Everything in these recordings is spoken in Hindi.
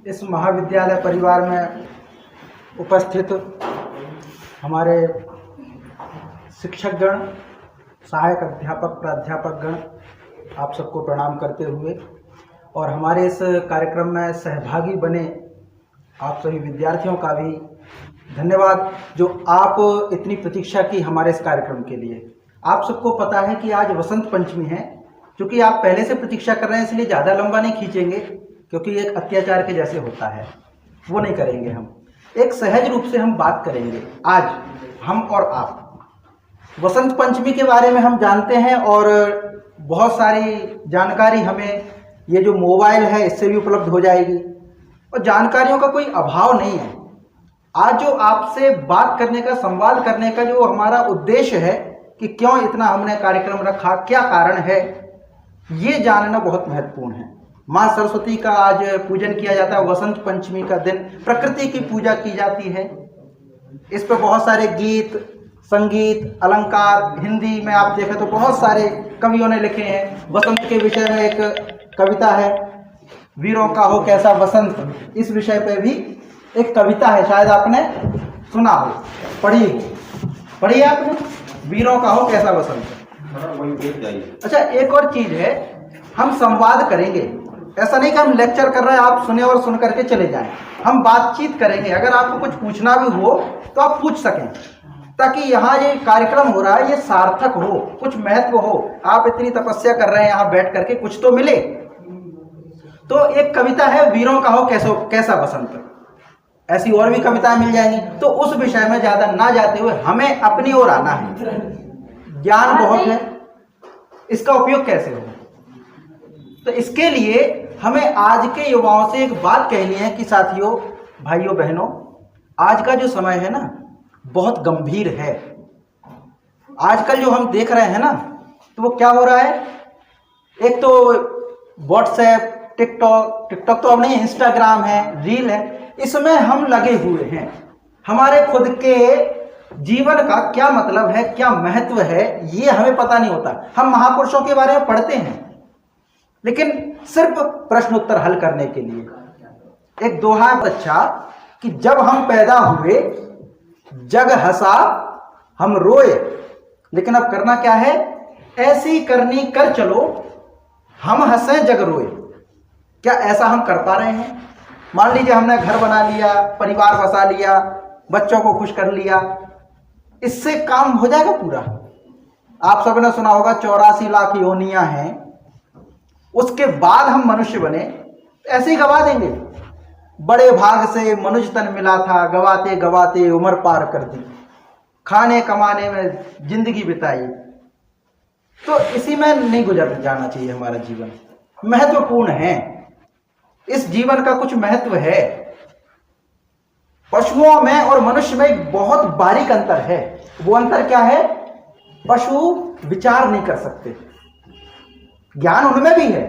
इस महाविद्यालय परिवार में उपस्थित हमारे शिक्षकगण, सहायक अध्यापक, प्राध्यापकगण, आप सबको प्रणाम करते हुए और हमारे इस कार्यक्रम में सहभागी बने आप सभी विद्यार्थियों का भी धन्यवाद, जो आप इतनी प्रतीक्षा की हमारे इस कार्यक्रम के लिए। आप सबको पता है कि आज वसंत पंचमी है। क्योंकि आप पहले से प्रतीक्षा कर रहे हैं, इसलिए ज़्यादा लंबा नहीं खींचेंगे, क्योंकि एक अत्याचार के जैसे होता है, वो नहीं करेंगे। हम एक सहज रूप से हम बात करेंगे। आज हम और आप वसंत पंचमी के बारे में हम जानते हैं और बहुत सारी जानकारी हमें ये जो मोबाइल है इससे भी उपलब्ध हो जाएगी, और जानकारियों का कोई अभाव नहीं है। आज जो आपसे बात करने का, संवाद करने का जो हमारा उद्देश्य है कि क्यों इतना हमने कार्यक्रम रखा, क्या कारण है, ये जानना बहुत महत्वपूर्ण है। माँ सरस्वती का आज पूजन किया जाता है। वसंत पंचमी का दिन प्रकृति की पूजा की जाती है। इस पर बहुत सारे गीत, संगीत, अलंकार, हिंदी में आप देखें तो बहुत सारे कवियों ने लिखे हैं। वसंत के विषय में एक कविता है, वीरों का हो कैसा वसंत, इस विषय पे भी एक कविता है, शायद आपने सुना हो, पढ़ी है आपने, वीरों का हो कैसा वसंत। अच्छा, एक और चीज है, हम संवाद करेंगे। ऐसा नहीं कि हम लेक्चर कर रहे हैं, आप सुने और सुन करके चले जाएं। हम बातचीत करेंगे। अगर आपको कुछ पूछना भी हो तो आप पूछ सकें, ताकि यहाँ ये कार्यक्रम हो रहा है ये सार्थक हो, कुछ महत्व हो। आप इतनी तपस्या कर रहे हैं यहाँ बैठ करके, कुछ तो मिले। तो एक कविता है, वीरों का हो कैसा वसंत। ऐसी और भी कविताएं मिल जाएंगी। तो उस विषय में ज्यादा ना जाते हुए हमें अपनी ओर आना है। ज्ञान बहुत है, इसका उपयोग कैसे हो, तो इसके लिए हमें आज के युवाओं से एक बात कहनी है कि साथियों, भाइयों, बहनों, आज का जो समय है ना बहुत गंभीर है। आजकल जो हम देख रहे हैं ना, तो वो क्या हो रहा है, एक तो व्हाट्सएप, टिकटॉक तो अब नहीं, इंस्टाग्राम है, रील है, इसमें हम लगे हुए हैं। हमारे खुद के जीवन का क्या मतलब है, क्या महत्व है, ये हमें पता नहीं होता। हम महापुरुषों के बारे में पढ़ते हैं, लेकिन सिर्फ प्रश्न उत्तर हल करने के लिए। एक दोहा है अच्छा कि जब हम पैदा हुए जग हंसा हम रोए, लेकिन अब करना क्या है, ऐसी करनी कर चलो हम हंसे जग रोए। क्या ऐसा हम कर पा रहे हैं? मान लीजिए हमने घर बना लिया, परिवार बसा लिया, बच्चों को खुश कर लिया, इससे काम हो जाएगा पूरा? आप सबने सुना होगा 84 लाख योनियां हैं, उसके बाद हम मनुष्य बने, ऐसे ही गवा देंगे। बड़े भाग से मनुष्य तन मिला था, गवाते गवाते उम्र पार कर दी, खाने कमाने में जिंदगी बिताई। तो इसी में नहीं गुजर जाना चाहिए हमारा जीवन। महत्वपूर्ण है, इस जीवन का कुछ महत्व है। पशुओं में और मनुष्य में एक बहुत बारीक अंतर है। वो अंतर क्या है? पशु विचार नहीं कर सकते, ज्ञान उनमें भी है,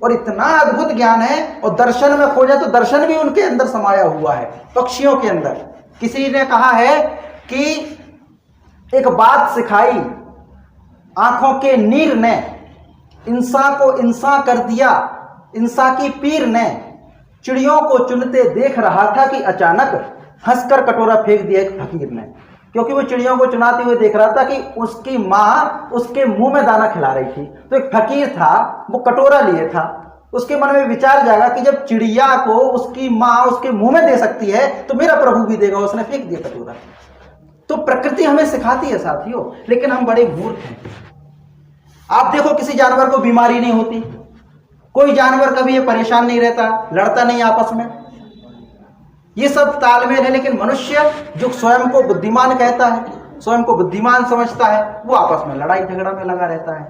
और इतना अद्भुत ज्ञान है, और दर्शन में खोजे तो दर्शन भी उनके अंदर समाया हुआ है, पक्षियों के अंदर। किसी ने कहा है कि एक बात सिखाई आंखों के नीर ने, इंसान को इंसान कर दिया इंसान की पीर ने, चिड़ियों को चुनते देख रहा था कि अचानक हंसकर कटोरा फेंक दिया एक फकीर ने। क्योंकि वो चिड़ियों को चुनाते हुए देख रहा था कि उसकी माँ उसके मुंह में दाना खिला रही थी। तो एक फकीर था, वो कटोरा लिए था। उसके मन में विचार जागा कि जब चिड़िया को उसकी माँ उसके मुंह में दे सकती है तो मेरा प्रभु भी देगा। उसने फेंक दिया कटोरा। तो प्रकृति हमें सिखाती है साथियों, लेकिन हम बड़े मूर्ख हैं। आप देखो, किसी जानवर को बीमारी नहीं होती, कोई जानवर कभी ये परेशान नहीं रहता, लड़ता नहीं आपस में, ये सब तालमेल है। लेकिन मनुष्य जो स्वयं को बुद्धिमान कहता है, स्वयं को बुद्धिमान समझता है, वो आपस में लड़ाई झगड़ा में लगा रहता है।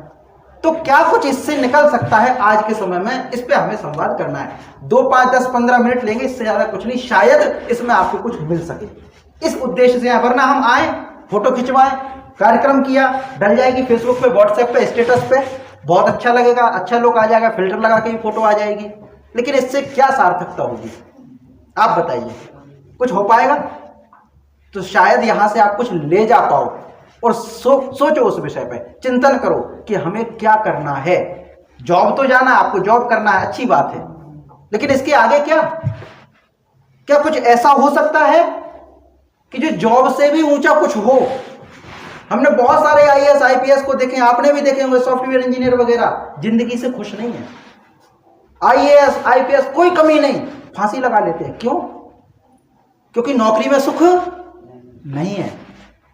तो क्या कुछ इससे निकल सकता है आज के समय में? इस पे हमें संवाद करना है। 2, 5, 10, 15 मिनट लेंगे, इससे ज्यादा कुछ नहीं। शायद इसमें आपको कुछ मिल सके, इस उद्देश्य से। वरना हम आए, फोटो खिंचवाएं, कार्यक्रम किया, डल जाएगी फेसबुक पे, व्हाट्सएप पे, स्टेटस पे, बहुत अच्छा लगेगा, अच्छा लोग आ जाएगा, फिल्टर लगा के भी फोटो आ जाएगी, लेकिन इससे क्या सार्थकता होगी? आप बताइए, कुछ हो पाएगा? तो शायद यहां से आप कुछ ले जा पाओ, और सोचो उस विषय पे, चिंतन करो कि हमें क्या करना है। जॉब तो जाना है, आपको जॉब करना है, अच्छी बात है, लेकिन इसके आगे क्या? क्या कुछ ऐसा हो सकता है कि जो जॉब से भी ऊंचा कुछ हो? हमने बहुत सारे आईएएस आईपीएस को देखे, आपने भी देखे होंगे, सॉफ्टवेयर इंजीनियर वगैरह, जिंदगी से खुश नहीं है। आईएएस आईपीएस कोई कमी नहीं, फांसी लगा लेते हैं। क्यों? क्योंकि नौकरी में सुख नहीं है।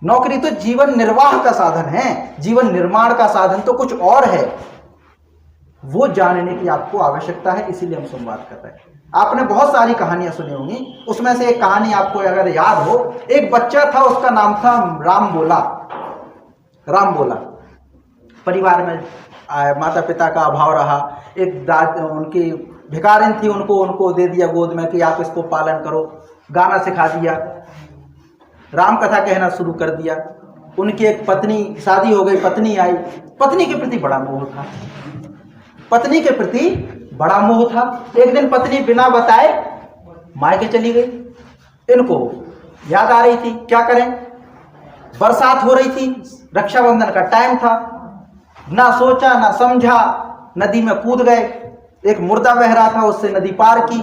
नौकरी तो जीवन निर्वाह का साधन है, जीवन निर्माण का साधन तो कुछ और है। वो जानने की आपको आवश्यकता है, इसीलिए हम संवाद कर रहे हैं। आपने बहुत सारी कहानियां सुनी होंगी, उसमें से एक कहानी आपको अगर याद हो, एक बच्चा था, उसका नाम था राम बोला। राम बोला परिवार में माता पिता का अभाव रहा, एक उनकी भिखारिन थी, उनको दे दिया गोद में कि आप इसको पालन करो, गाना सिखा दिया, राम कथा कहना शुरू कर दिया। उनकी एक पत्नी, शादी हो गई, पत्नी आई, पत्नी के प्रति बड़ा मोह था, पत्नी के प्रति बड़ा मोह था। एक दिन पत्नी बिना बताए मायके चली गई। इनको याद आ रही थी, क्या करें, बरसात हो रही थी, रक्षाबंधन का टाइम था, ना सोचा ना समझा, नदी में कूद गए। एक मुर्दा बह रहा था, उससे नदी पार की,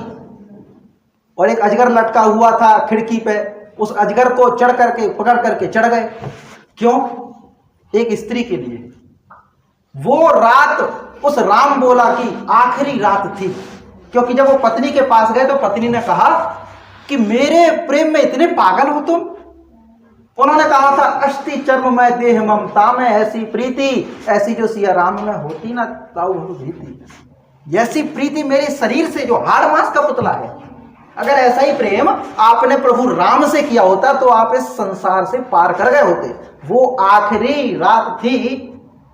और एक अजगर लटका हुआ था खिड़की पे, उस अजगर को चढ़ करके पकड़ करके चढ़ गए। क्यों? एक स्त्री के लिए। वो रात उस राम बोला की आखिरी रात थी, क्योंकि जब वो पत्नी के पास गए तो पत्नी ने कहा कि मेरे प्रेम में इतने पागल हो तुम। उन्होंने कहा था, अष्टि चर्म में देह ममता में ऐसी प्रीति, ऐसी जो सिया राम में होती ना ताऊ भीति। ऐसी प्रीति मेरे शरीर से, जो हाड़ मांस का पुतला है, अगर ऐसा ही प्रेम आपने प्रभु राम से किया होता तो आप इस संसार से पार कर गए होते। वो आखिरी रात थी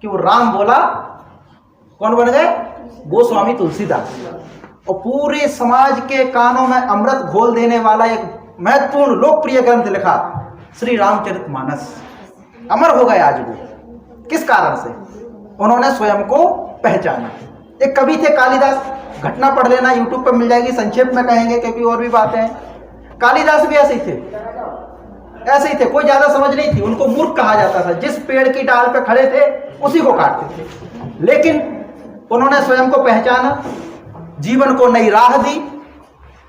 कि वो राम बोला कौन बन गए? गोस्वामी तुलसीदास। और पूरे समाज के कानों में अमृत घोल देने वाला एक महत्वपूर्ण लोकप्रिय ग्रंथ लिखा, श्री रामचरितमानस। अमर हो गए आज वो। किस कारण से? उन्होंने स्वयं को पहचाना। एक कवि थे कालिदास, घटना पढ़ लेना, यूट्यूब पर मिल जाएगी, संक्षेप में कहेंगे क्योंकि और भी बातें हैं। कालिदास भी ऐसे ही थे, ऐसे ही थे, कोई ज्यादा समझ नहीं थी। उनको मूर्ख कहा जाता था, जिस पेड़ की डाल पे खड़े थे उसी को काटते थे। लेकिन उन्होंने स्वयं को पहचाना, जीवन को नई राह दी।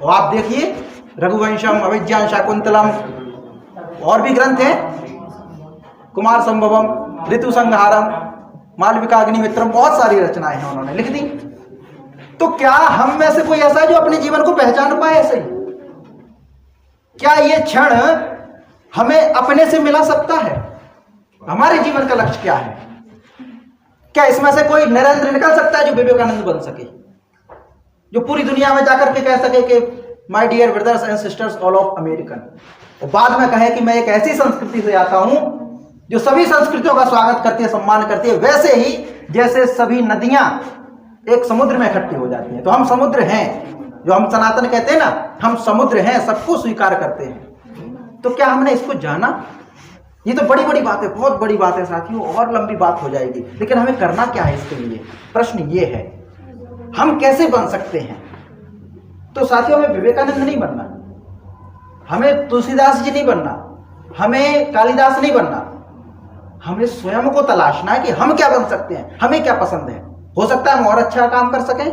और आप देखिए, रघुवंशम, अभिज्ञान शाकुंतलम, और भी ग्रंथ हैं, कुमार संभवम, ऋतु संहारम, मालविका अग्निमित्रम, बहुत सारी रचनाएं हैं उन्होंने लिख दी। तो क्या हम में से कोई ऐसा है जो अपने जीवन को पहचान पाए? ऐसे ही क्या ये क्षण हमें अपने से मिला सकता है? हमारे जीवन का लक्ष्य क्या है? क्या इसमें से कोई नरेंद्र निकल सकता है जो विवेकानंद बन सके, जो पूरी दुनिया में जाकर के कह सके कि my dear brothers and sisters all of American, और बाद में कहे कि मैं एक ऐसी संस्कृति से आता हूं जो सभी संस्कृतियों का स्वागत करती है, सम्मान करती है, वैसे ही जैसे सभी नदियां एक समुद्र में इकट्ठी हो जाती हैं। तो हम समुद्र हैं, जो हम सनातन कहते हैं ना, हम समुद्र हैं, सबको स्वीकार करते हैं। तो क्या हमने इसको जाना? ये तो बड़ी बड़ी बात है, बहुत बड़ी बात है साथियों, और लंबी बात हो जाएगी। लेकिन हमें करना क्या है इसके लिए? प्रश्न ये है, हम कैसे बन सकते हैं? तो साथियों, हमें विवेकानंद नहीं बनना, हमें तुलसीदास जी नहीं बनना, हमें कालिदास नहीं बनना। हमें स्वयं को तलाशना है कि हम क्या बन सकते हैं, हमें क्या पसंद है। हो सकता है हम और अच्छा काम कर सकें,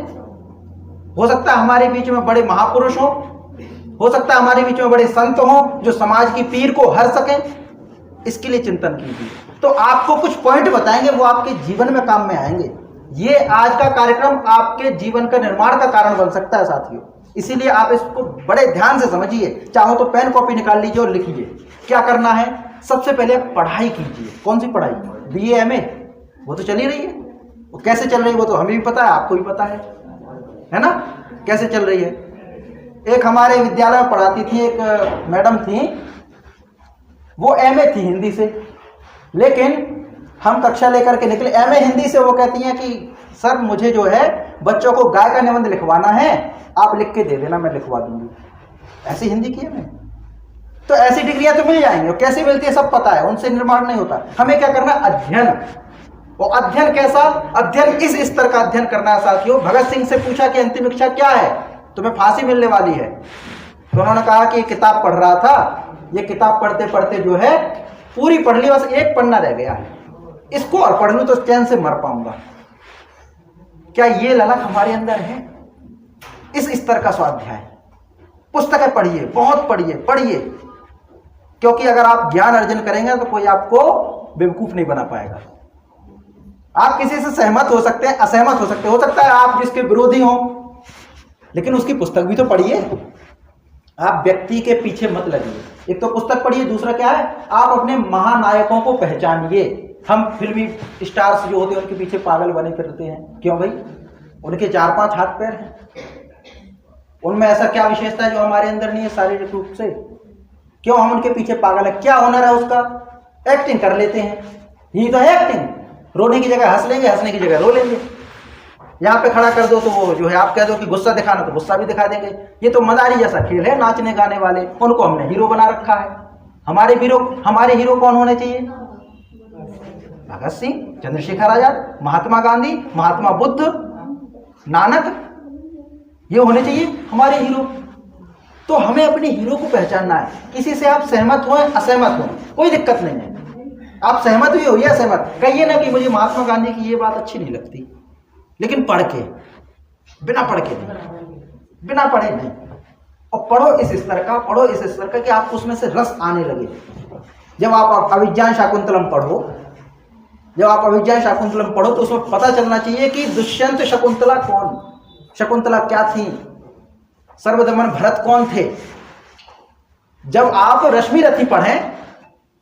हो सकता है हमारे बीच में बड़े महापुरुष हो सकता है हमारे बीच में बड़े संत हों जो समाज की पीड़ को हर सकें। इसके लिए चिंतन कीजिए। तो आपको कुछ पॉइंट बताएंगे, वो आपके जीवन में काम में आएंगे। ये आज का कार्यक्रम आपके जीवन का निर्माण का कारण बन सकता है साथियों, इसीलिए आप इसको बड़े ध्यान से समझिए। चाहो तो पेन कॉपी निकाल लीजिए और लिखिए। क्या करना है? सबसे पहले पढ़ाई कीजिए। कौन सी पढ़ाई? बीए एमए, वो तो चल ही रही है। वो कैसे चल रही है वो तो हमें भी पता है, आपको भी पता है ना, कैसे चल रही है। एक हमारे विद्यालय में पढ़ाती थी, एक मैडम थी, वो एमए थी हिंदी से, लेकिन हम कक्षा लेकर के निकले एमए हिंदी से। वो कहती हैं कि सर मुझे जो है बच्चों को गाय का निबंध लिखवाना है, आप लिख के दे देना, मैं लिखवा दूंगी। ऐसी हिंदी की है। तो ऐसी डिग्रियां तो मिल जाएंगी, और कैसे मिलती है सब पता है, उनसे निर्माण नहीं होता। हमें क्या करना? अध्ययन। वो अध्ययन कैसा? अध्ययन इस स्तर का अध्ययन करना है साथियों। भगत सिंह से पूछा कि अंतिम इच्छा क्या है, तुम्हें फांसी मिलने वाली है, तो उन्होंने कहा कि किताब पढ़ रहा था, ये किताब पढ़ते पढ़ते जो है पूरी पढ़ ली, बस एक पन्ना रह गया है, इसको और पढ़ लूं तो चैन से मर पाऊंगा। क्या ये ललक हमारे अंदर है? इस स्तर का स्वाध्याय, पुस्तकें पढ़िए, बहुत पढ़िए, पढ़िए, क्योंकि अगर आप ज्ञान अर्जन करेंगे तो कोई आपको बेवकूफ नहीं बना पाएगा। आप किसी से सहमत हो सकते हैं, असहमत हो सकता है आप जिसके विरोधी हो, लेकिन उसकी पुस्तक भी तो पढ़िए। आप व्यक्ति के पीछे मत लगिए, एक तो पुस्तक पढ़िए, दूसरा क्या है, आप अपने महानायकों को पहचानिए। हम फिल्मी स्टार्स जो होते हैं उनके पीछे पागल बने फिरते हैं, क्यों भाई? उनके 4-5 हाथ पैर हैं, उनमें ऐसा क्या विशेषता है जो हमारे अंदर नहीं है शारीरिक रूप से? क्यों हम उनके पीछे पागल है? क्या हुनर है उसका? एक्टिंग कर लेते हैं, यही तो है एक्टिंग। रोने की जगह हंस लेंगे, हंसने की जगह रो लेंगे। यहाँ पे खड़ा कर दो तो वो जो है, आप कह दो कि गुस्सा दिखाना तो गुस्सा भी दिखा देंगे। ये तो मदारी जैसा खेल है, नाचने गाने वाले, उनको हमने हीरो बना रखा है। हमारे हीरो कौन होने चाहिए? भगत सिंह, चंद्रशेखर आजाद, महात्मा गांधी, महात्मा बुद्ध, नानक, ये होने चाहिए हमारे हीरो। तो हमें अपने हीरो को पहचानना है। किसी से आप सहमत हो, असहमत हो, कोई दिक्कत नहीं है। आप सहमत भी हो या असहमत, कहिए ना कि मुझे महात्मा गांधी की ये बात अच्छी नहीं लगती, लेकिन पढ़ के, बिना पढ़ के नहीं, बिना पढ़े नहीं। और पढ़ो इस स्तर का कि आपको उसमें से रस आने लगे। जब आप अभिज्ञान शाकुंतलम पढ़ो, तो उसमें पता चलना चाहिए कि दुष्यंत शकुंतला कौन, शकुंतला क्या थी, सर्वदमन भरत कौन थे। जब आप रश्मि रथी पढ़ें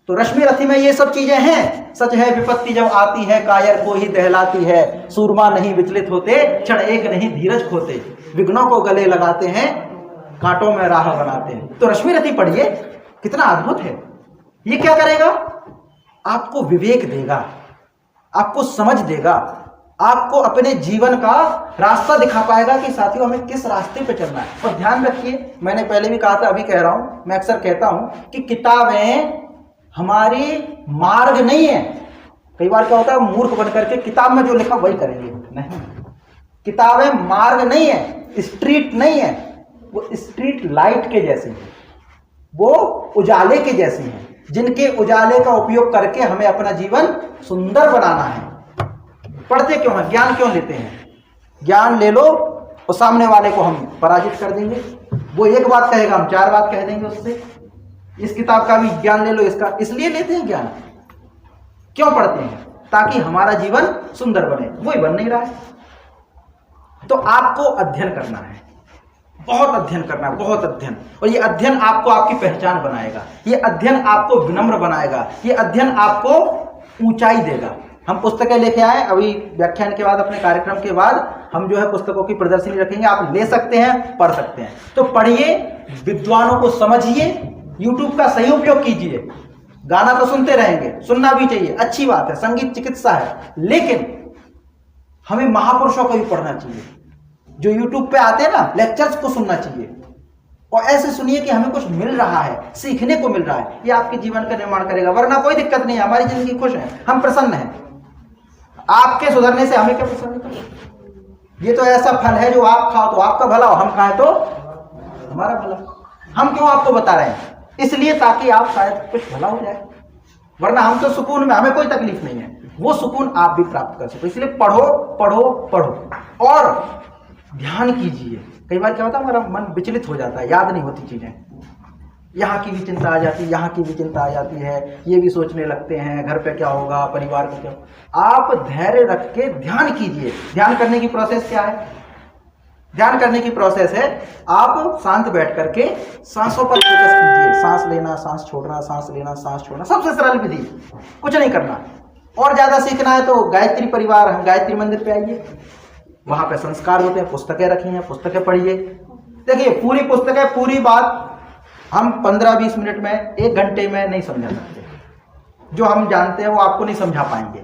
तो रश्मि रथी में ये सब चीजें हैं। सच है विपत्ति जब आती है, कायर को ही दहलाती है, सूरमा नहीं विचलित होते, क्षण एक नहीं धीरज खोते, विघ्नों को गले लगाते हैं, कांटों में राह बनाते हैं। तो रश्मि रथी पढ़िए, कितना अद्भुत है। ये क्या करेगा? आपको विवेक देगा, आपको समझ देगा, आपको अपने जीवन का रास्ता दिखा पाएगा कि साथियों हमें किस रास्ते पे चलना है। और ध्यान रखिए, मैंने पहले भी कहा था, अभी कह रहा हूं, मैं अक्सर कहता हूं कि किताबें हमारी मार्ग नहीं है। कई बार क्या होता है, मूर्ख बन करके किताब में जो लिखा वही करेंगे। नहीं, किताबें मार्ग नहीं है, स्ट्रीट नहीं है, वो स्ट्रीट लाइट के जैसी है, वो उजाले के जैसी हैं, जिनके उजाले का उपयोग करके हमें अपना जीवन सुंदर बनाना है। पढ़ते क्यों हैं? ज्ञान क्यों लेते हैं? ज्ञान ले लो और सामने वाले को हम पराजित कर देंगे। वो एक बात कहेगा, हम 4 बात कह देंगे उससे। इस किताब का भी ज्ञान ले लो, इसका। इसलिए लेते हैं ज्ञान, क्यों पढ़ते हैं? ताकि हमारा जीवन सुंदर बने, वही बन नहीं रहा है। तो आपको अध्ययन करना है, बहुत अध्ययन करना है, बहुत अध्ययन। और ये अध्ययन आपको आपकी पहचान बनाएगा, ये अध्ययन आपको विनम्र बनाएगा, ये अध्ययन आपको ऊंचाई देगा। हम पुस्तकें लेके आए, अभी व्याख्यान के बाद, अपने कार्यक्रम के बाद हम जो है पुस्तकों की प्रदर्शनी रखेंगे। आप ले सकते हैं, पढ़ सकते हैं। तो पढ़िए, विद्वानों को समझिए, YouTube का सही उपयोग कीजिए। गाना तो सुनते रहेंगे, सुनना भी चाहिए, अच्छी बात है, संगीत चिकित्सा है, लेकिन हमें महापुरुषों को भी पढ़ना चाहिए। जो YouTube पे आते हैं ना, लेक्चर्स को सुनना चाहिए, और ऐसे सुनिए कि हमें कुछ मिल रहा है, सीखने को मिल रहा है। ये आपके जीवन का निर्माण करेगा। वरना कोई दिक्कत नहीं है, हमारी जिंदगी खुश है, हम प्रसन्न हैं। आपके सुधरने से हमें क्या प्रसन्न? ये तो ऐसा फल है जो आप खाओ तो आपका भला हो, हम खाएं तो हमारा भला। हम क्यों आपको बता रहे हैं? इसलिए ताकि आप शायद कुछ भला हो जाए। वरना हम तो सुकून में, हमें कोई तकलीफ नहीं है, वो सुकून आप भी प्राप्त कर सको। इसलिए पढ़ो पढ़ो पढ़ो और ध्यान कीजिए। कई बार क्या होता है, हमारा मन विचलित हो जाता है, याद नहीं होती चीजें, यहाँ की भी चिंता आ जाती है, यहाँ की भी चिंता आ जाती है, ये भी सोचने लगते हैं, घर पे क्या होगा, परिवार में क्या होगा। आप धैर्य रख के ध्यान कीजिए। ध्यान करने की प्रोसेस क्या है? ध्यान करने की प्रोसेस है, आप शांत बैठ करके सांसों पर फोकस कीजिए। सांस लेना, सांस छोड़ना, सांस लेना, सांस छोड़ना, सबसे सरल विधि, कुछ नहीं करना। और ज्यादा सीखना है तो गायत्री परिवार, हम गायत्री मंदिर पे आइए, वहां पे संस्कार होते हैं, पुस्तकें रखी हैं, पुस्तकें पढ़िए। देखिए, पूरी पुस्तकें, पूरी बात हम 15-20 मिनट में, 1 घंटे में नहीं समझा सकते। जो हम जानते हैं वो आपको नहीं समझा पाएंगे,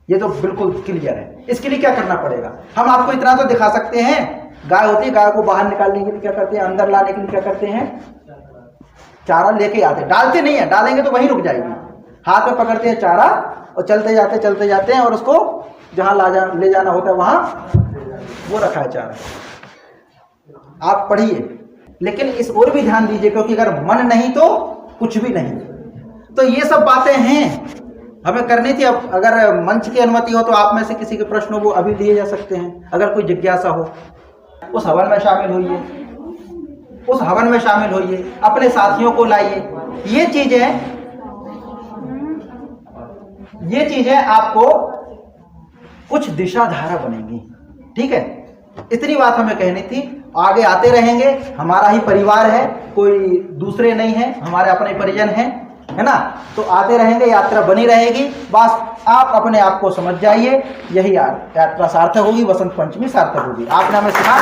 ये तो बिल्कुल क्लियर है। इसके लिए क्या करना पड़ेगा? हम आपको इतना तो दिखा सकते हैं, गाय होती है, गाय को बाहर निकालने के लिए क्या करते हैं, अंदर लाने के लिए क्या करते हैं, चारा लेके आते हैं, डालते नहीं है, डालेंगे तो वहीं रुक जाएगी। हाथ में पकड़ते हैं चारा और चलते जाते हैं, और उसको जहां ले जाना होता है वहां वो रखा है चारा। आप पढ़िए, लेकिन इस ओर भी ध्यान दीजिए, क्योंकि अगर मन नहीं तो कुछ भी नहीं। तो ये सब बातें हैं हमें करनी थी। अब अगर मंच की अनुमति हो तो आप में से किसी के प्रश्न हो वो अभी लिए जा सकते हैं। अगर कोई जिज्ञासा हो, उस हवन में शामिल होइए। उस हवन में शामिल होइए, अपने साथियों को लाइए। ये चीजें आपको कुछ दिशा धारा बनेंगी। ठीक है, इतनी बात हमें कहनी थी। आगे आते रहेंगे, हमारा ही परिवार है, कोई दूसरे नहीं है, हमारे अपने परिजन हैं, है ना। तो आते रहेंगे, यात्रा बनी रहेगी। बस आप अपने आप को समझ जाइए, यही यात्रा सार्थक होगी, वसंत पंचमी सार्थक होगी। आपने हमें सिखा